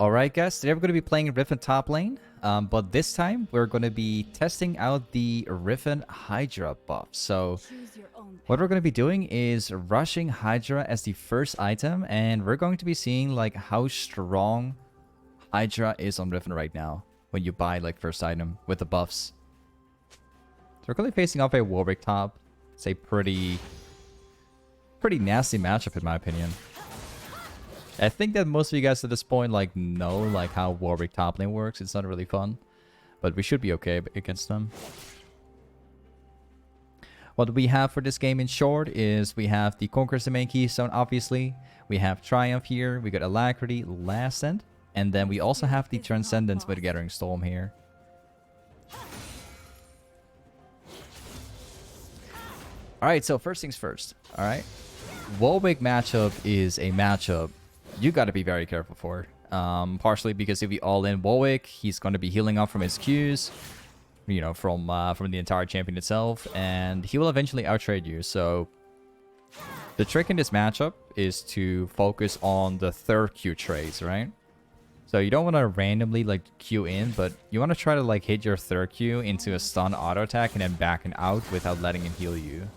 Alright guys, today we're going to be playing Riven top lane, but this time we're going to be testing out the Riven HYDRA buff. So what we're going to be doing is rushing HYDRA as the first item, and we're going to be seeing like how strong HYDRA is on Riven right now when you buy like first item with the buffs. So we're going to be facing off a Warwick top. It's a pretty nasty matchup in my opinion. I think that most of you guys at this point like know like how Warwick top lane works. It's not really fun, but we should be okay against them. What we have for this game in short is we have the Conqueror's the main keystone, obviously. We have Triumph here. We got Alacrity, Last Stand, and then we also have the Transcendence with Gathering Storm here. Alright, so first things first. Alright. Warwick matchup is a matchup you got to be very careful for. Partially because if we all in Warwick, he's going to be healing up from his Qs, you know, from the entire champion itself, and he will eventually outtrade you. So the trick in this matchup is to focus on the third Q trades, right? So you don't want to randomly like Q in, but you want to try to like hit your third Q into a stun auto attack and then backing out without letting him heal you,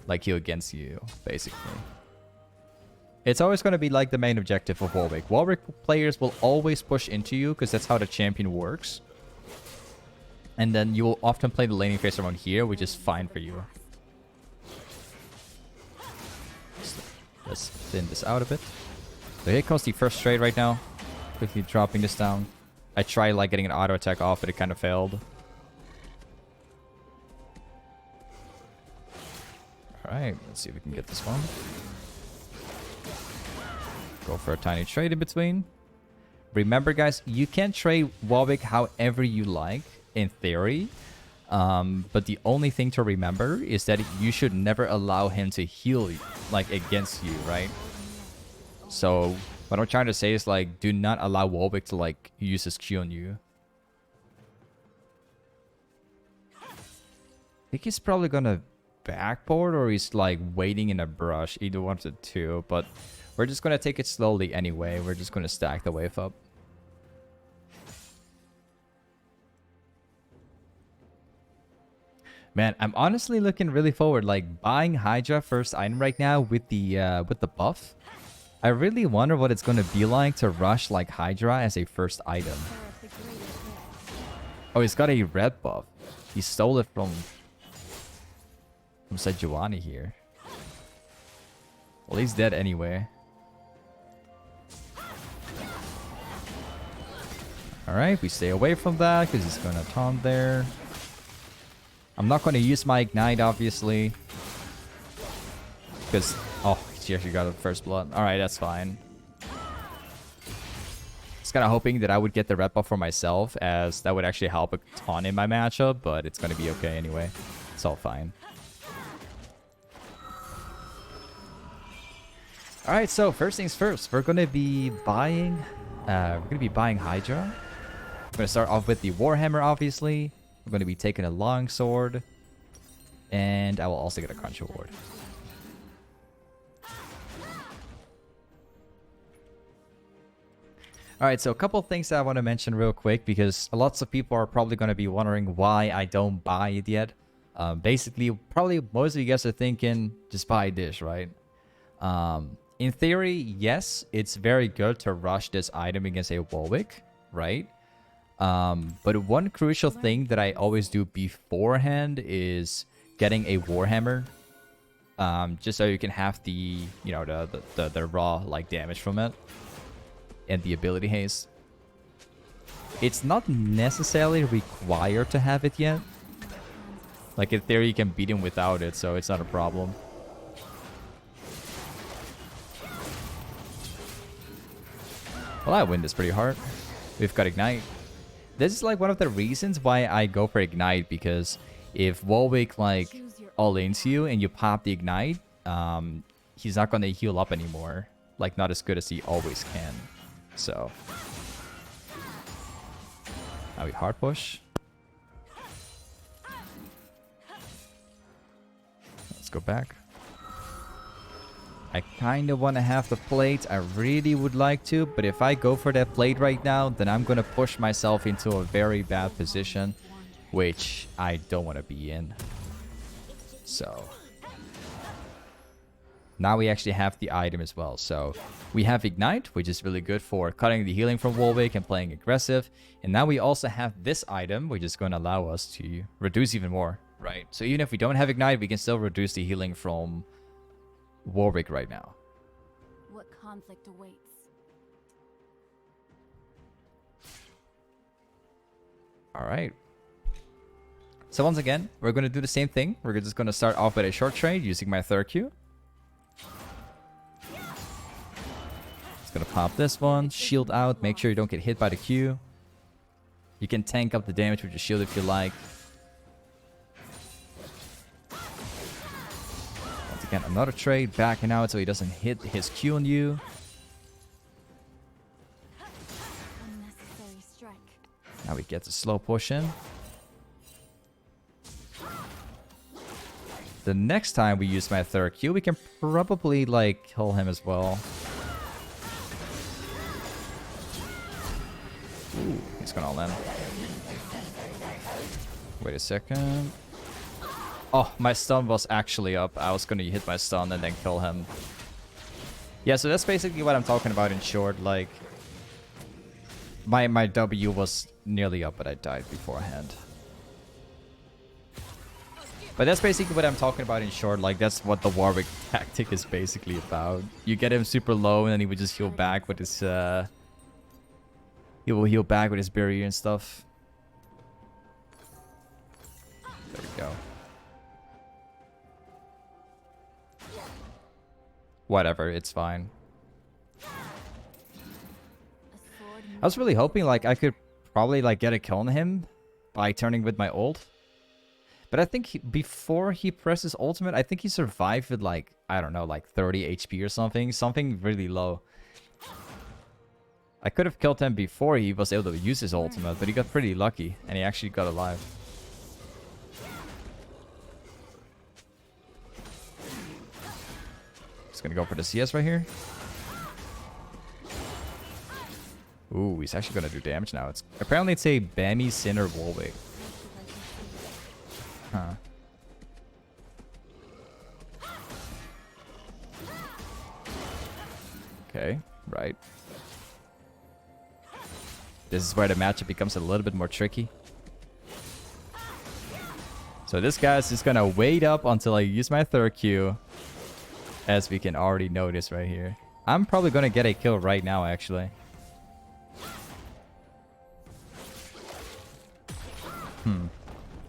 like heal against you, basically. It's always going to be like the main objective of Warwick. Warwick players will always push into you because that's how the champion works. And then you will often play the laning phase around here, which is fine for you. Let's thin this out a bit. So here comes the first trade right now. Quickly dropping this down. I tried like getting an auto attack off, but it kind of failed. Alright, let's see if we can get this one. Go for a tiny trade in between. Remember, guys, you can trade Warwick however you like, in theory. But the only thing to remember is that you should never allow him to heal, like, against you, right? So, what I'm trying to say is, like, do not allow Warwick to, like, use his Q on you. I think he's probably gonna backboard, or he's, like, waiting in a brush. Either one of the two, but we're just going to take it slowly anyway. We're just going to stack the wave up. Man, I'm honestly looking really forward. Like, buying HYDRA first item right now with the buff. I really wonder what it's going to be like to rush, like, HYDRA as a first item. Oh, he's got a red buff. He stole it from Sejuani here. Well, he's dead anyway. Alright, we stay away from that because he's going to taunt there. I'm not going to use my Ignite, obviously. Because, oh, she actually got the first blood. Alright, that's fine. Just kind of hoping that I would get the red buff for myself, as that would actually help a ton in my matchup, but it's going to be okay anyway. It's all fine. Alright, so first things first, we're going to be buying HYDRA. We're going to start off with the Warhammer, obviously. We're going to be taking a longsword. And I will also get a crunch award. Alright, so a couple of things that I want to mention real quick, because lots of people are probably going to be wondering why I don't buy it yet. Basically, probably most of you guys are thinking, just buy this, right? In theory, yes, it's very good to rush this item against a Warwick, right? But one crucial thing that I always do beforehand is getting a Warhammer, just so you can have the, you know, the raw like damage from it and the ability haste. It's not necessarily required to have it yet. Like, in theory, you can beat him without it, so it's not a problem. Well, I win this pretty hard. We've got Ignite. This is like one of the reasons why I go for Ignite, because if Warwick like all into you and you pop the Ignite, he's not going to heal up anymore. Like, not as good as he always can. So now we hard push. Let's go back. I kind of want to have the plate. I really would like to, but if I go for that plate right now, then I'm going to push myself into a very bad position, which I don't want to be in. So now we actually have the item as well. So we have Ignite, which is really good for cutting the healing from Warwick and playing aggressive. And now we also have this item, which is going to allow us to reduce even more, right? So even if we don't have Ignite, we can still reduce the healing from Warwick right now. What conflict awaits? All right. So once again, we're going to do the same thing. We're just going to start off with a short trade using my third Q. Just going to pop this one, shield out, make sure you don't get hit by the Q. You can tank up the damage with your shield if you like. Once again, another trade, backing out so he doesn't hit his Q on you. Unnecessary strike. Now we get the slow push in. The next time we use my third Q, we can probably like kill him as well. Ooh, he's gonna all in. Wait a second. Oh, my stun was actually up. I was gonna hit my stun and then kill him. Yeah, so that's basically what I'm talking about in short. Like, my W was nearly up, but I died beforehand. But that's basically what I'm talking about in short. Like, that's what the Warwick tactic is basically about. You get him super low and then he would just heal back with his he will heal back with his barrier and stuff. There we go. Whatever, it's fine. I was really hoping like I could probably like get a kill on him by turning with my ult. But I think before he presses ultimate, I think he survived with like, I don't know, like 30 HP or something. Something really low. I could have killed him before he was able to use his ultimate, but he got pretty lucky and he actually got alive. Just gonna go for the CS right here. Ooh, he's actually gonna do damage now. It's apparently it's a Bammy Sinner Warwick. Huh. Okay, right. This is where the matchup becomes a little bit more tricky. So this guy's just gonna wait up until I use my third Q, as we can already notice right here. I'm probably gonna get a kill right now, actually.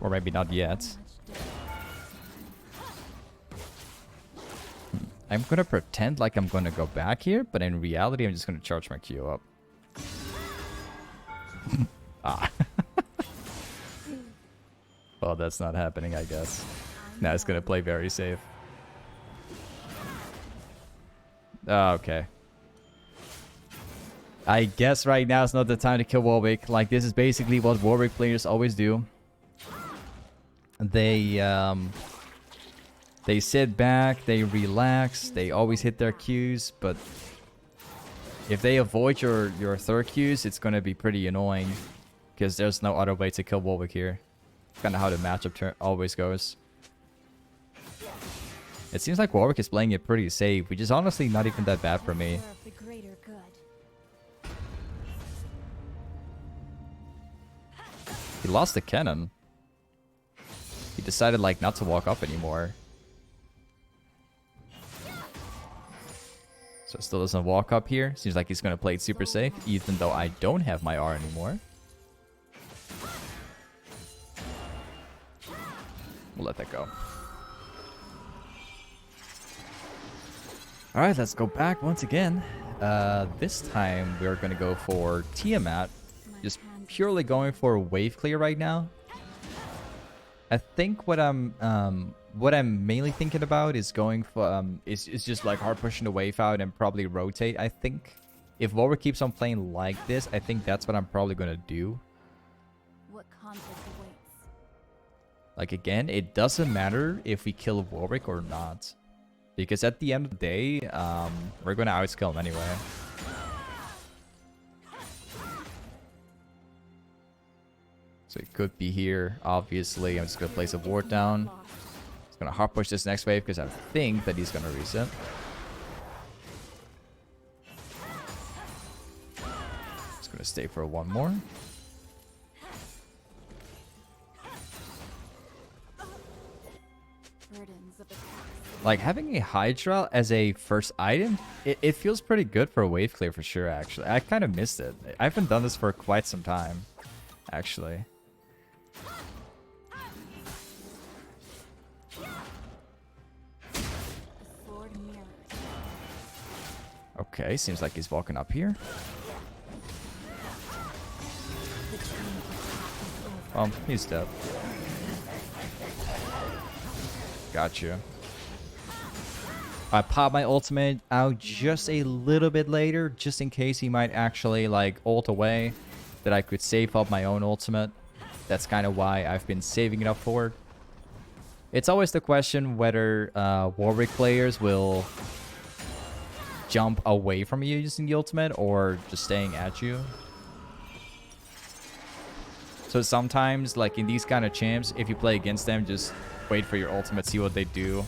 Or maybe not yet. I'm gonna pretend like I'm gonna go back here, but in reality, I'm just gonna charge my Q up. Ah. Well, that's not happening, I guess. Now it's gonna play very safe. Okay. I guess right now is not the time to kill Warwick. Like, this is basically what Warwick players always do. They sit back, they relax, they always hit their Qs, but if they avoid your third Qs, it's gonna be pretty annoying. Because there's no other way to kill Warwick here. Kind of how the matchup always goes. It seems like Warwick is playing it pretty safe, which is honestly not even that bad for me. He lost the cannon. He decided like not to walk up anymore. So still doesn't walk up here. Seems like he's gonna play it super safe, even though I don't have my R anymore. We'll let that go. Alright, let's go back once again. This time we're gonna go for Tiamat. Just purely going for wave clear right now. I think what I'm mainly thinking about is going for is just like hard pushing the wave out and probably rotate. I think if Warwick keeps on playing like this, I think that's what I'm probably gonna do. What conflict awaits? Like again, it doesn't matter if we kill Warwick or not. Because at the end of the day, we're going to outskill him anyway. So it could be here, obviously. I'm just going to place a ward down. He's going to hard push this next wave because I think that he's going to reset. Just going to stay for one more. Like, having a HYDRA as a first item, it feels pretty good for a wave clear for sure, actually. I kind of missed it. I haven't done this for quite some time, actually. Okay, seems like he's walking up here. He's dead. Gotcha. I pop my ultimate out just a little bit later, just in case he might actually like ult away, that I could save up my own ultimate. That's kind of why I've been saving it up for. It's always the question whether Warwick players will jump away from you using the ultimate or just staying at you. So sometimes, like in these kind of champs, if you play against them, just wait for your ultimate, see what they do,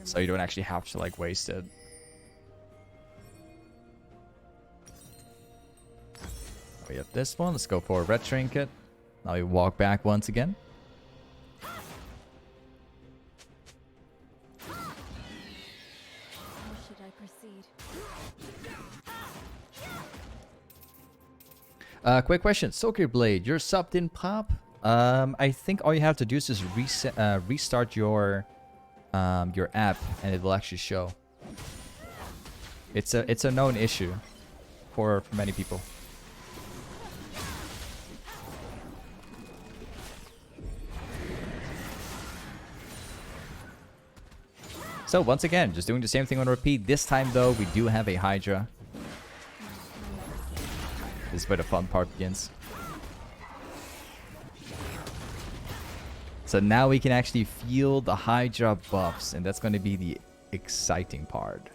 so you don't actually have to like waste it. We have this one. Let's go for a red trinket. Now we walk back once again. How should I proceed? Quick question. Soaker Blade, your sub didn't pop? I think all you have to do is just restart your app and it will actually show. It's a known issue for many people. So once again, just doing the same thing on repeat. This time though, we do have a HYDRA. This is where the fun part begins. So now we can actually feel the HYDRA buffs, and that's going to be the exciting part.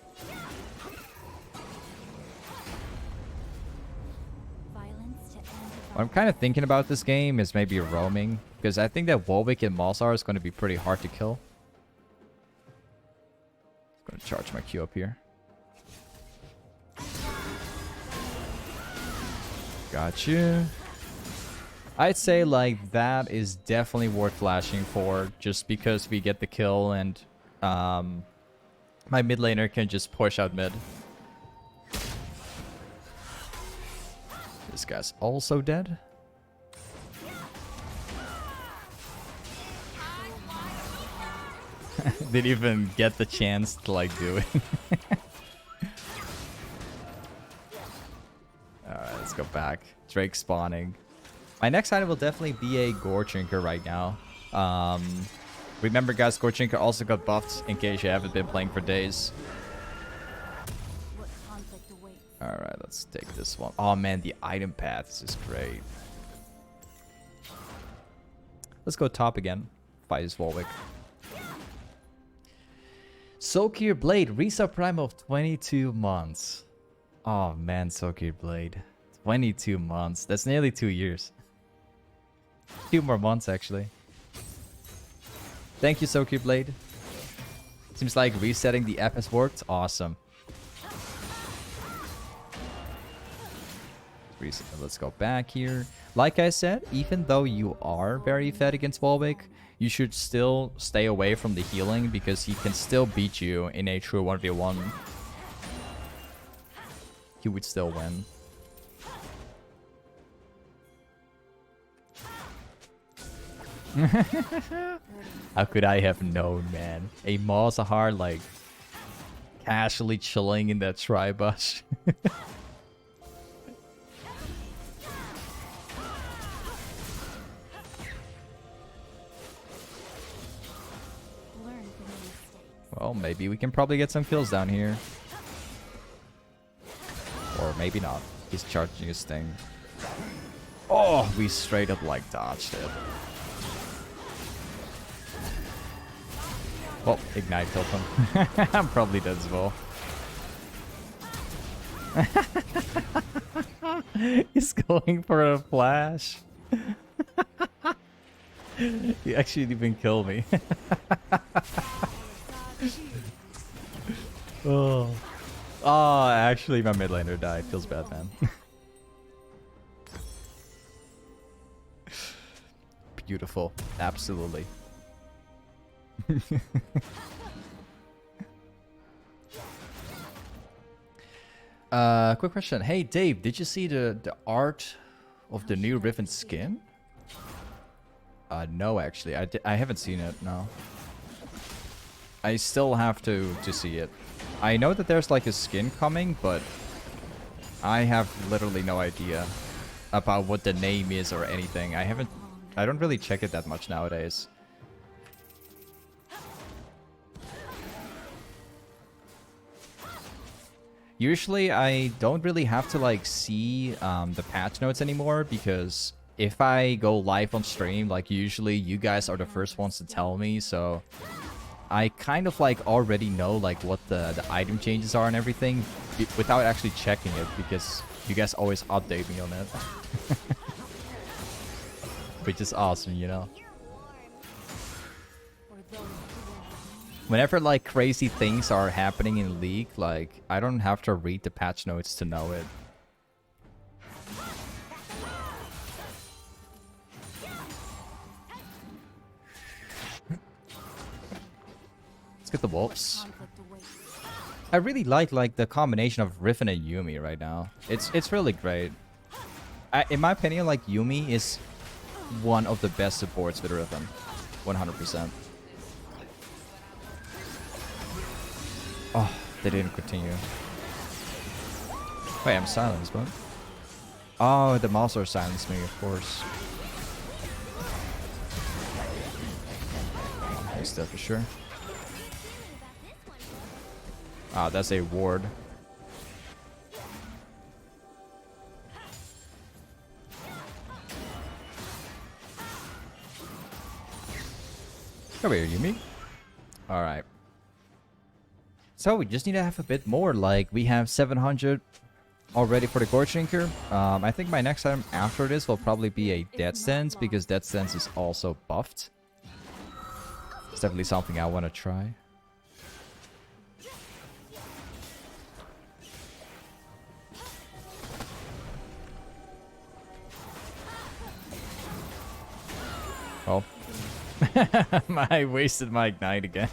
What I'm kind of thinking about this game is maybe roaming, because I think that Warwick and Malzahar is going to be pretty hard to kill. I'm going to charge my Q up here. Gotcha. I'd say like that is definitely worth flashing for, just because we get the kill and my mid laner can just push out mid. This guy's also dead. Didn't even get the chance to like do it. Alright, let's go back. Drake spawning. My next item will definitely be a goredrinker right now. Remember guys, goredrinker also got buffed in case you haven't been playing for days. Alright, let's take this one. Oh man, the item paths is great. Let's go top again. Fight this Warwick. Soaker Blade, reset prime of 22 months. Oh man, Soaker Blade. 22 months. That's nearly 2 years. 2 more months actually. Thank you, Soaker Blade. Seems like resetting the app has worked. Awesome. Reset. Let's go back here. Like I said, even though you are very fed against Warwick, you should still stay away from the healing because he can still beat you in a true 1v1. He would still win. How could I have known, man? A Malzahar like casually chilling in that tri-bush. Well, maybe we can probably get some kills down here. Or maybe not. He's charging his thing. Oh, we straight up like dodged it. Well, Ignite killed him. I'm probably dead as well. He's going for a flash. He actually didn't even kill me. Oh. Oh, actually my mid laner died. Feels bad, man. Beautiful. Absolutely. Quick question. Hey Dave, did you see the art of the new Riven skin? No, actually, I haven't seen it. No, I still have to see it. I know that there's like a skin coming, but I have literally no idea about what the name is or anything. I don't really check it that much nowadays. Usually I don't really have to like see the patch notes anymore, because if I go live on stream, like usually you guys are the first ones to tell me, so I kind of like already know like what the item changes are and everything without actually checking it, because you guys always update me on it. Which is awesome, you know. Whenever like crazy things are happening in League, like I don't have to read the patch notes to know it. Let's get the wolves. I really like the combination of Riven and Yuumi right now. It's really great. In my opinion, like Yuumi is one of the best supports with Riven, 100%. Oh, they didn't continue. Wait, I'm silenced, but... Oh, the monster silenced me, of course. Nice stuff for sure. Ah, that's a ward. Come here, Yuumi. Alright. So we just need to have a bit more. Like, we have 700 already for the goredrinker. I think my next item after this will probably be a dead stance, because dead stance is also buffed. It's definitely something I want to try. Oh. I wasted my ignite again.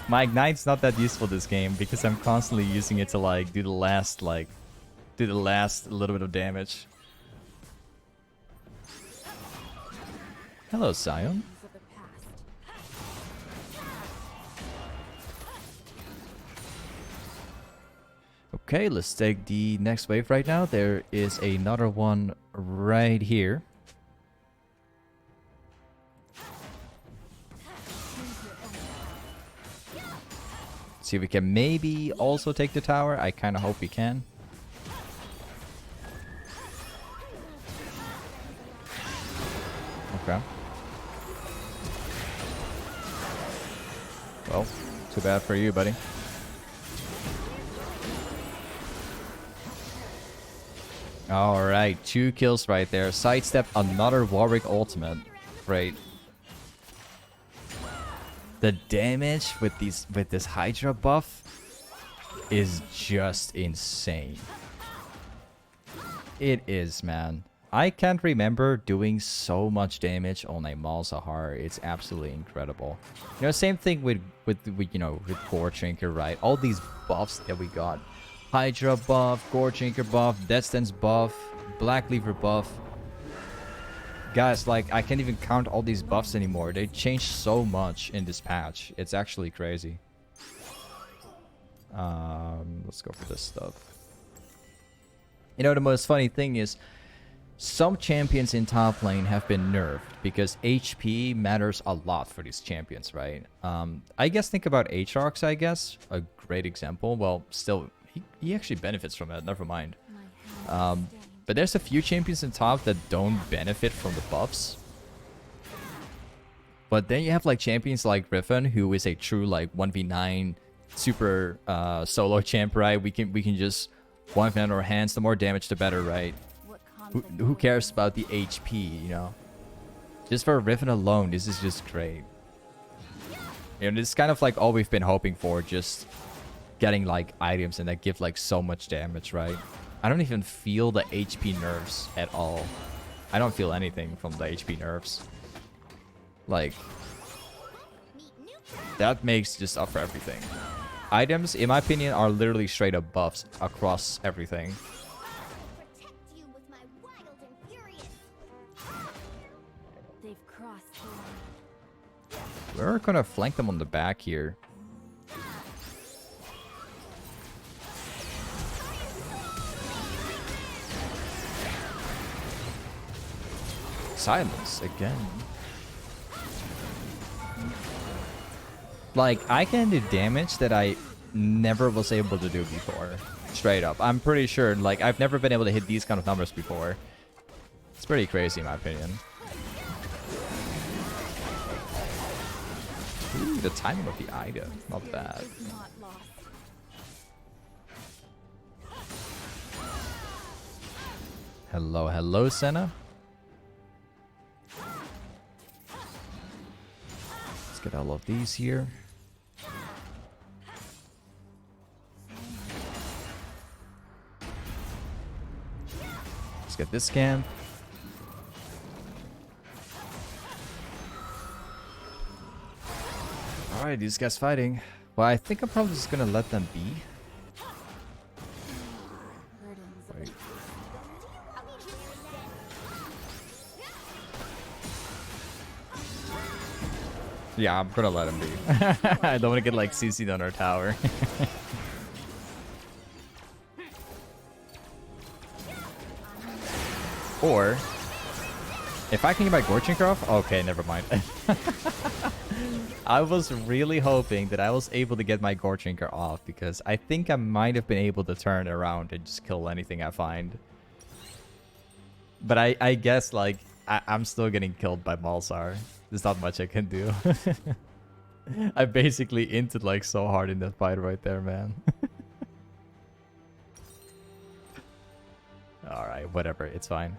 My ignite's not that useful this game, because I'm constantly using it to like do the last little bit of damage. Hello, Sion. Okay, let's take the next wave right now. There is another one right here. See if we can maybe also take the tower. I kind of hope we can. Okay. Well, too bad for you, buddy. Alright, 2 kills right there. Sidestep another Warwick ultimate. Great. The damage with this HYDRA buff is just insane. It is, man. I can't remember doing so much damage on a Malzahar. It's absolutely incredible. You know, same thing with you know, with goredrinker, right? All these buffs that we got. HYDRA buff, goredrinker buff, death stance buff, black cleaver buff. Guys, like, I can't even count all these buffs anymore. They changed so much in this patch. It's actually crazy. Let's go for this stuff. You know, the most funny thing is, some champions in top lane have been nerfed because HP matters a lot for these champions, right? I guess think about Aatrox, I guess. A great example. Well, still, he actually benefits from it. Never mind. But there's a few champions in top that don't benefit from the buffs. But then you have like champions like Riven, who is a true like 1v9 super solo champ, right? We can just 1v9 our hands. The more damage, the better, right? What Who conflict cares awaits? about the HP, you know? Just for Riven alone, this is just great. And it's kind of like all we've been hoping for, just getting like items and that give like so much damage, right? I don't even feel the HP nerfs at all. I don't feel anything from the HP nerfs. Like, that makes just up for everything. Items, in my opinion, are literally straight up buffs across everything. Protect you with my wild and furious. They've crossed the line. We're gonna flank them on the back here. Silence again. Like, I can do damage that I never was able to do before. Straight up. I'm pretty sure, like, I've never been able to hit these kind of numbers before. It's pretty crazy in my opinion. Ooh, the timing of the item. Not bad. Is not lost. Hello, hello, Senna. Let's get all of these here. Let's get this scan. Alright, these guys fighting. Well, I think I'm probably just gonna let them be. Burdens of Wait. Yeah, I'm gonna let him be. I don't want to get like CC'd on our tower. Or if I can get my goredrinker off, okay, never mind. I was really hoping that I was able to get my goredrinker off because I think I might have been able to turn around and just kill anything I find. But I guess like I'm still getting killed by Malzar. There's not much I can do. I basically inted like so hard in that fight right there, man. Alright, whatever, it's fine.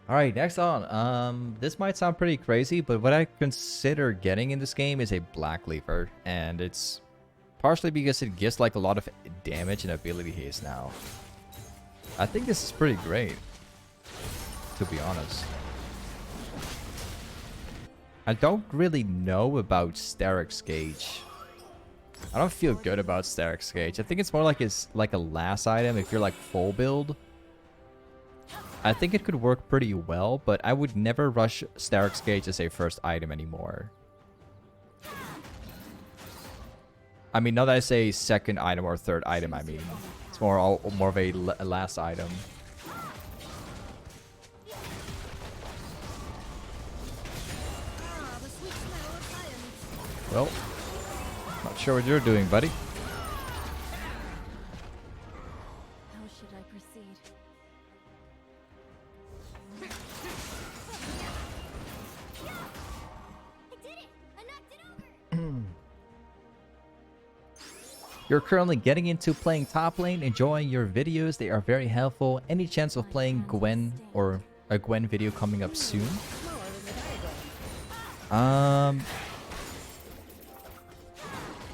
Alright, next on. This might sound pretty crazy, but what I consider getting in this game is a black cleaver. And it's partially because it gives like a lot of damage and ability haste now. I think this is pretty great, to be honest. I don't really know about Starrick's Gauge. I don't feel good about Starrick's Gauge. I think it's more like it's like a last item if you're like full build. I think it could work pretty well, but I would never rush Starrick's Gauge as a first item anymore. I mean, not that I say second item or third item, I mean. It's more of a last item. Well, not sure what you're doing, buddy. how should I proceed? I did it! I knocked it over! You're currently getting into playing Toplane, enjoying your videos. They are very helpful. Any chance of playing Gwen or a Gwen video coming up soon?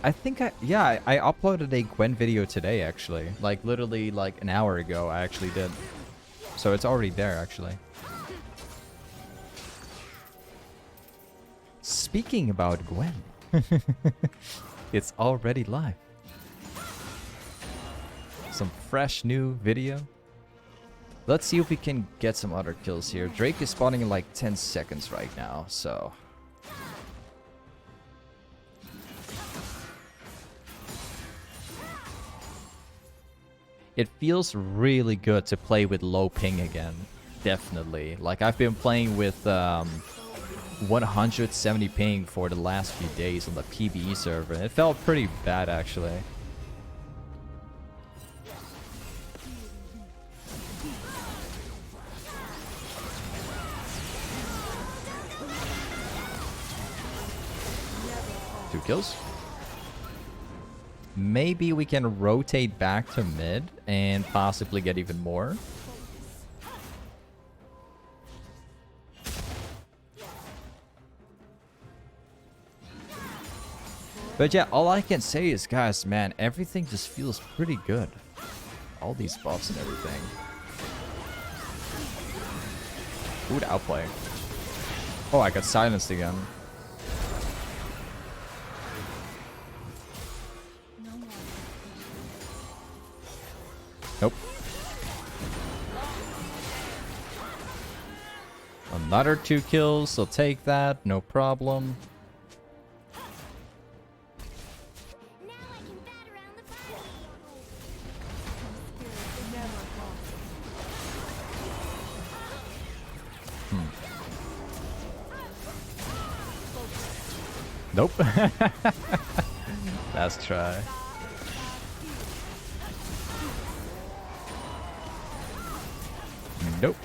I think I uploaded a Gwen video today actually. Like literally like an hour ago I actually did. So it's already there actually. Speaking about Gwen. It's already live. Some fresh new video. Let's see if we can get some other kills here. Drake is spawning in like 10 seconds right now, so it feels really good to play with low ping again. Definitely. Like I've been playing with 170 ping for the last few days on the PvE server. It felt pretty bad actually. kills. Maybe we can rotate back to mid and possibly get even more. But yeah, all I can say is, guys, man, everything just feels pretty good. All these buffs and everything. Ooh, the outplay. Oh, I got silenced again. Nope. Another 2 kills, so take that, no problem. Now I can bat around the party. Nope. Last try. Nope.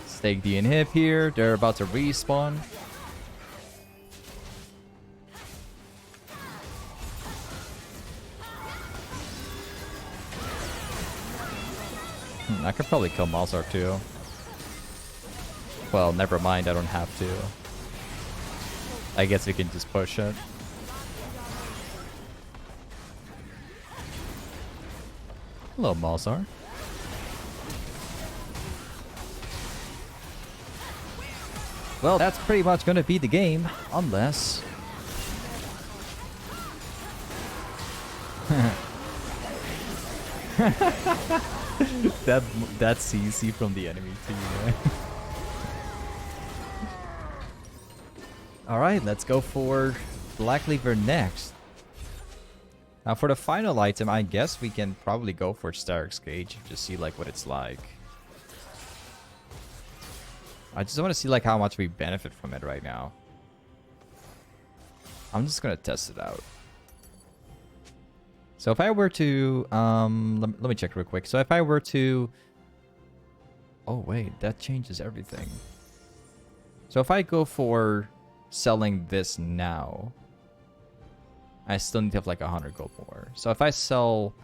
Stake the inhib here. They're about to respawn. I could probably kill Malzar too. Well, never mind. I don't have to. I guess we can just push it. Hello, Malzar. Well, that's pretty much gonna be the game, unless... that's CC from the enemy team, right? Alright, let's go for Black Cleaver next. Now for the final item, I guess we can probably go for Stark's Gauge and just see like what it's like. I just want to see like how much we benefit from it right now. I'm just gonna test it out. So if I were to let me check real quick. So if I were to... Oh wait, that changes everything. So if I go for selling this now, I still need to have like 100 gold more. So if I sell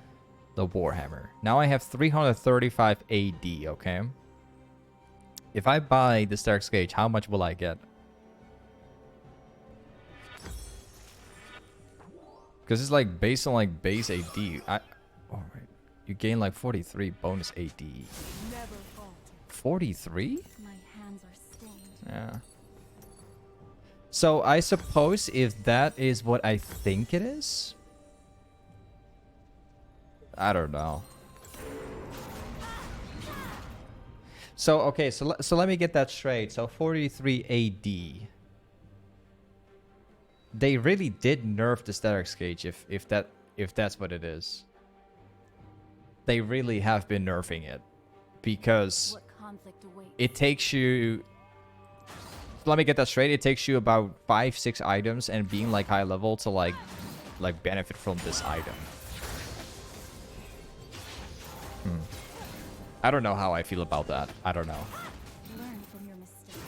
the Warhammer, now I have 335 AD, okay? If I buy the Stark's Gauge, how much will I get? Because it's like based on like base AD. Oh, right. You gain like 43 bonus AD. 43? My hands are stained. Yeah. So I suppose if that is what I think it is, I don't know. So okay, so let me get that straight. So 43 AD. They really did nerf the Stark's Gauge if that's what it is. They really have been nerfing it because What conflict awaits? it takes you... Let me get that straight. It takes you about 5-6 items and being like high level to like benefit from this item. I don't know how I feel about that. I don't know. Learn from your mistakes.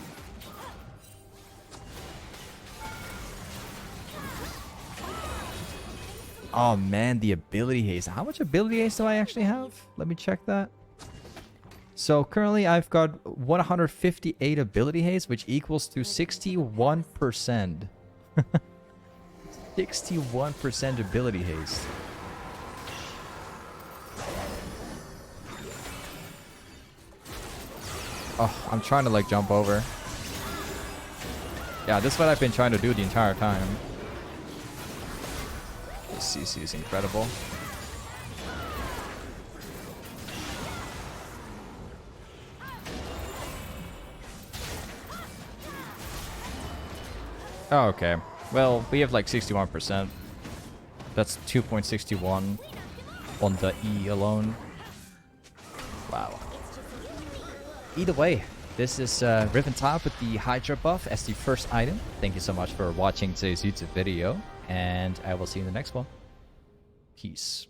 Oh man, the ability haste. How much ability haste do I actually have? Let me check that. So currently I've got 158 ability haste, which equals to 61%. 61% ability haste. Oh, I'm trying to like jump over. Yeah, this is what I've been trying to do the entire time. This CC is incredible. Oh, okay. Well, we have like 61%. That's 2.61 on the E alone. Wow. Either way, this is Riven Top with the HYDRA buff as the first item. Thank you so much for watching today's YouTube video, and I will see you in the next one. Peace.